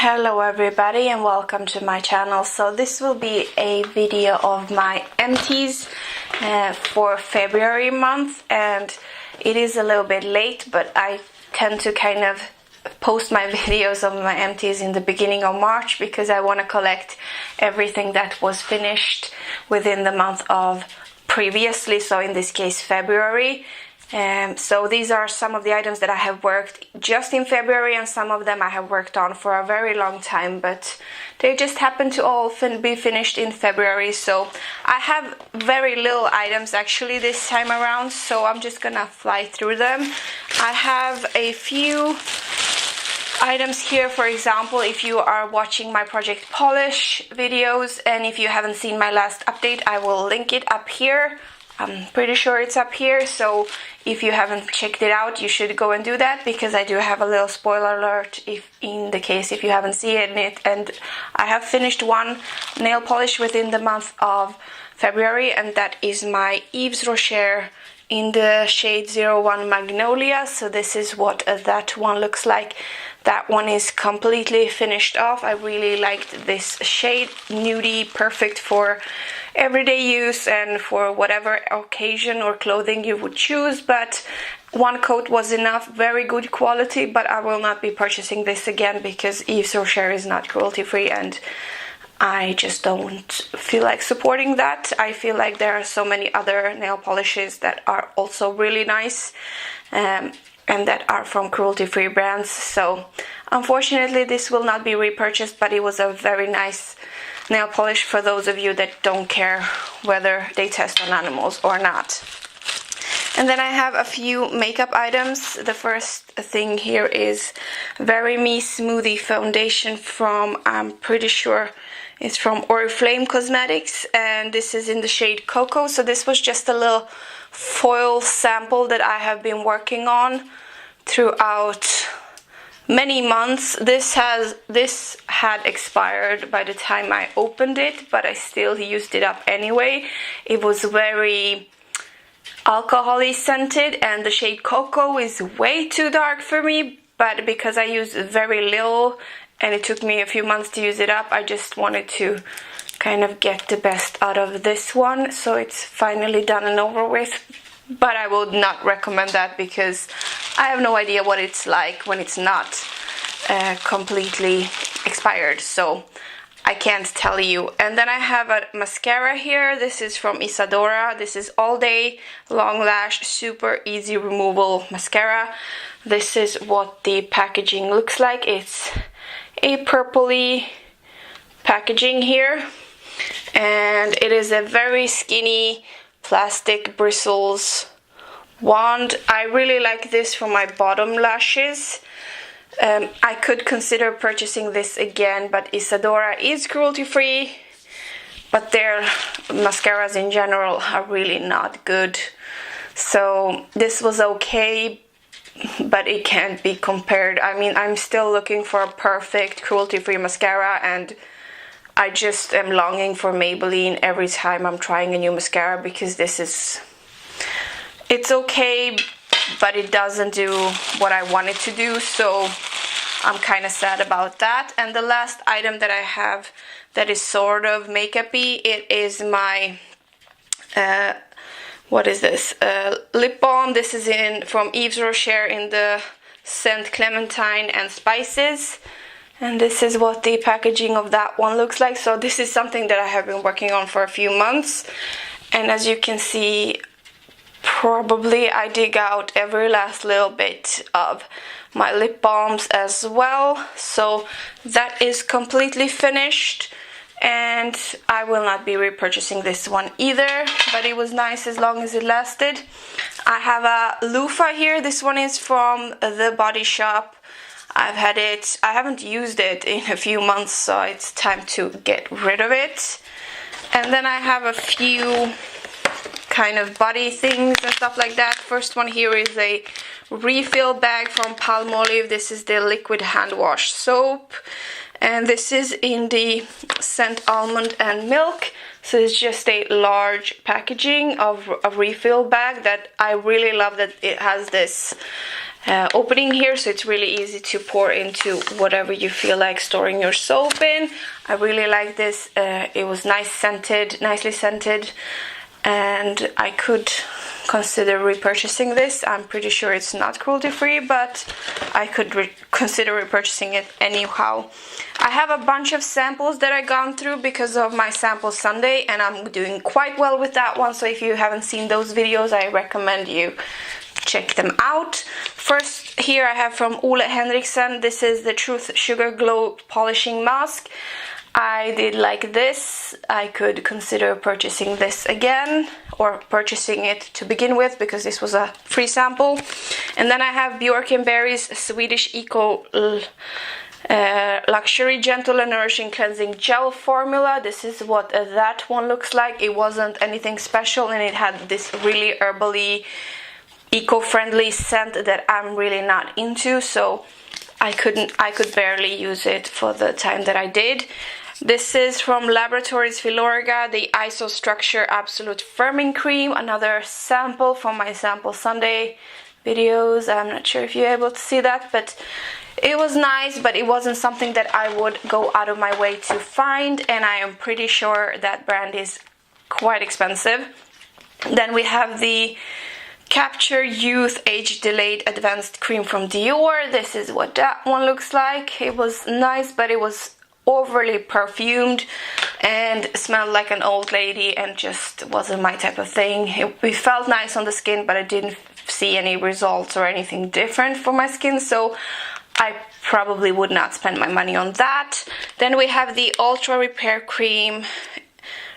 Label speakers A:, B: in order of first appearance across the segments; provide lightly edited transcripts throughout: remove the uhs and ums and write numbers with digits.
A: Hello everybody and welcome to my channel. So this will be a video of my empties for February month, and it is a little bit late, but I tend to kind of post my videos of my empties in the beginning of March because I want to collect everything that was finished within the month of previously, so in this case February. So these are some of the items that I have worked just in February, and some of them I have worked on for a very long time, but they just happen to all be finished in February. So I have very little items actually this time around, so I'm just gonna fly through them. I have a few items here. For example, if you are watching my Project Polish videos, and if you haven't seen my last update, I will link it up here. I'm pretty sure it's up here, so if you haven't checked it out, you should go and do that, because I do have a little spoiler alert if you haven't seen it. And I have finished one nail polish within the month of February, and that is my Yves Rocher in the shade 01 Magnolia. So this is what that one looks like. That one is completely finished off. I really liked this shade, nudie, perfect for everyday use and for whatever occasion or clothing you would choose. But one coat was enough, very good quality, but I will not be purchasing this again because Yves Rocher is not cruelty free, and I just don't feel like supporting that. I feel like there are so many other nail polishes that are also really nice and that are from cruelty-free brands. So unfortunately this will not be repurchased, but it was a very nice nail polish for those of you that don't care whether they test on animals or not. And then I have a few makeup items. The first thing here is Very Me Smoothie Foundation from, I'm pretty sure it's from Oriflame Cosmetics, and this is in the shade Cocoa. So this was just a little foil sample that I have been working on throughout many months. This had expired by the time I opened it, but I still used it up anyway. It was very alcohol-y scented, and the shade Cocoa is way too dark for me, but because I used very little and it took me a few months to use it up, I just wanted to kind of get the best out of this one. So it's finally done and over with, but I would not recommend that because I have no idea what it's like when it's not completely expired, so I can't tell you. And then I have a mascara here. This is from Isadora. This is All Day Long Lash Super Easy Removal Mascara. This is what the packaging looks like. It's a purpley packaging here, and it is a very skinny plastic bristles wand. I really like this for my bottom lashes. I could consider purchasing this again, but Isadora is cruelty free, but their mascaras in general are really not good. So this was okay, but it can't be compared. I mean, I'm still looking for a perfect cruelty-free mascara, and I just am longing for Maybelline every time I'm trying a new mascara, because it's okay, but it doesn't do what I want it to do, so I'm kind of sad about that. And the last item that I have that is sort of makeup-y, it is my what is this? Lip balm. This is from Yves Rocher in the scent Clementine and Spices. And this is what the packaging of that one looks like. So this is something that I have been working on for a few months. And as you can see, probably I dig out every last little bit of my lip balms as well. So that is completely finished, and I will not be repurchasing this one either, but it was nice as long as it lasted. I have a loofah here. This one is from The Body Shop. I've had it, I haven't used it in a few months, so it's time to get rid of it. And then I have a few kind of body things and stuff like that. First one here is a refill bag from Palmolive. This is the liquid hand wash soap, and this is in the scent Almond and Milk. So it's just a large packaging of a refill bag that I really love, that it has this opening here, so it's really easy to pour into whatever you feel like storing your soap in. I really like this. It was nicely scented, and I could consider repurchasing this. I'm pretty sure it's not cruelty free, but I could consider repurchasing it anyhow. I have a bunch of samples that I've gone through because of my sample Sunday, and I'm doing quite well with that one, so if you haven't seen those videos, I recommend you check them out. First, here I have from Ole Henriksen. This is the Truth Sugar Glow Polishing Mask. I did like this. I could consider purchasing this again, or purchasing it to begin with, because this was a free sample. And then I have Bjork & Berry's Swedish Eco Luxury Gentle and Nourishing Cleansing Gel Formula. This is what that one looks like. It wasn't anything special, and it had this really herbally, eco-friendly scent that I'm really not into, so I could barely use it for the time that I did. This is from Laboratories Filorga, the Iso Structure Absolute Firming Cream, another sample from my Sample Sunday videos. I'm not sure if you're able to see that, but it was nice, but it wasn't something that I would go out of my way to find, and I am pretty sure that brand is quite expensive. Then we have the Capture Youth Age Delayed Advanced Cream from Dior. This is what that one looks like. It was nice, but it was overly perfumed and smelled like an old lady and just wasn't my type of thing. It felt nice on the skin, but I didn't see any results or anything different for my skin, so I probably would not spend my money on that. Then we have the Ultra Repair Cream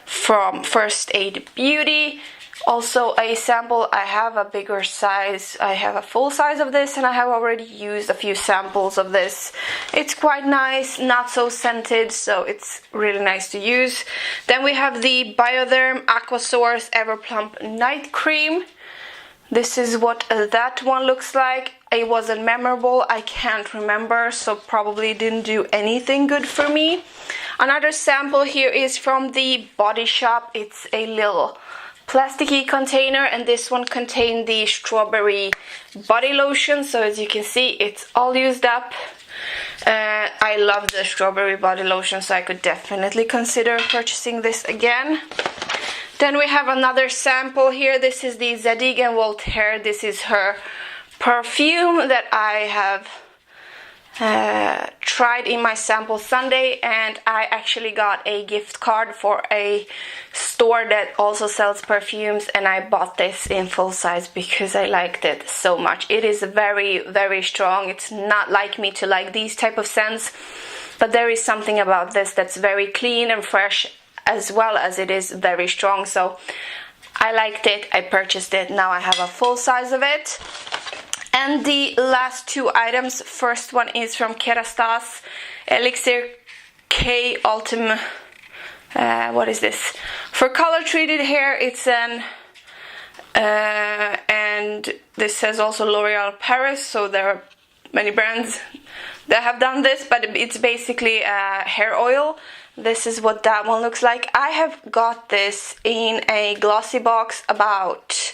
A: from First Aid Beauty. Also a sample. I have a bigger size. I have a full size of this, and I have already used a few samples of this. It's quite nice, not so scented, so it's really nice to use. Then we have the Biotherm Aquasource Everplump Night Cream. This is what that one looks like. It wasn't memorable, I can't remember, so probably didn't do anything good for me. Another sample here is from the Body Shop. It's a little plasticky container, and this one contained the strawberry body lotion, so as you can see, it's all used up. I love the strawberry body lotion, so I could definitely consider purchasing this again. Then we have another sample here. This is the Zadig & Voltaire. This is her perfume that I have tried in my Sample Sunday, and I actually got a gift card for a store that also sells perfumes, and I bought this in full size because I liked it so much. It is very, very strong. It's not like me to like these type of scents, but there is something about this that's very clean and fresh, as well as it is very strong, so I liked it. I purchased it. Now I have a full size of it. And the last two items, first one is from Kerastase Elixir K Ultimate. What is this? For color treated hair, it's an and this says also L'Oreal Paris, so there are many brands that have done this, but it's basically hair oil. This is what that one looks like. I have got this in a glossy box about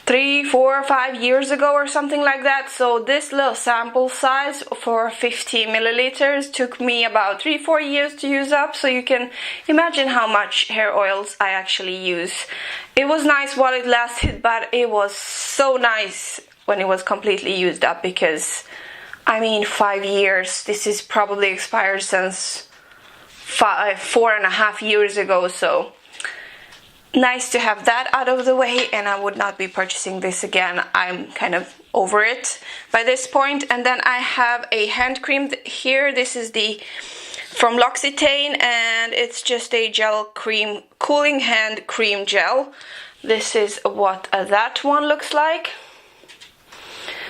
A: 3, 4, 5 years ago or something like that. So this little sample size for 50 milliliters took me about 3-4 years to use up, so you can imagine how much hair oils I actually use. It was nice while it lasted, but it was so nice when it was completely used up, because I mean 5 years. This is probably expired since 4.5 years ago, so nice to have that out of the way, and I would not be purchasing this again. I'm kind of over it by this point. And then I have a hand cream here. This is the from Loccitane, and it's just a gel cream, cooling hand cream gel. This is what that one looks like.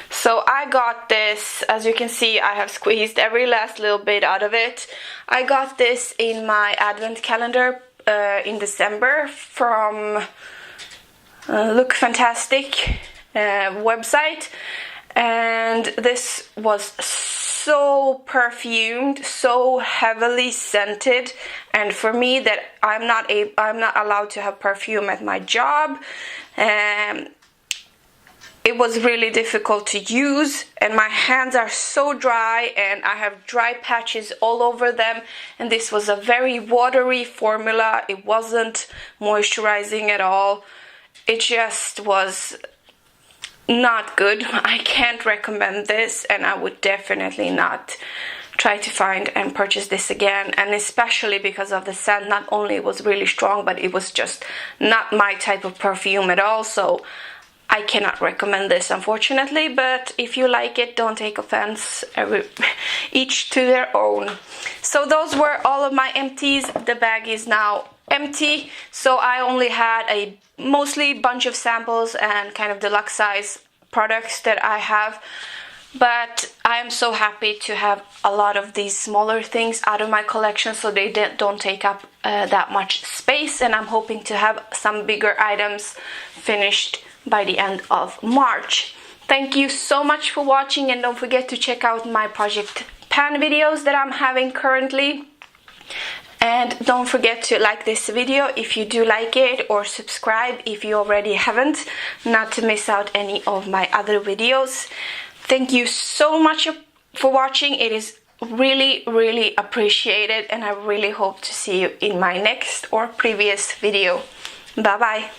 A: So I got this, as you can see, I have squeezed every last little bit out of it. I got this in my advent calendar in December from Look Fantastic website, and this was so perfumed, so heavily scented, and for me, that I'm not it was really difficult to use, and my hands are so dry and I have dry patches all over them, and this was a very watery formula. It wasn't moisturizing at all. It just was not good. I can't recommend this, and I would definitely not try to find and purchase this again, and especially because of the scent. Not only it was really strong, but it was just not my type of perfume at all, so I cannot recommend this, unfortunately. But if you like it, don't take offense. Each to their own. So those were all of my empties. The bag is now empty, so I only had a mostly bunch of samples and kind of deluxe size products that I have. But I am so happy to have a lot of these smaller things out of my collection, so they don't take up that much space, and I'm hoping to have some bigger items finished by the end of March. Thank you so much for watching, and don't forget to check out my Project Pan videos that I'm having currently. And don't forget to like this video if you do like it, or subscribe if you already haven't, not to miss out any of my other videos. Thank you so much for watching. It is really appreciated, and I really hope to see you in my next or previous video. Bye bye.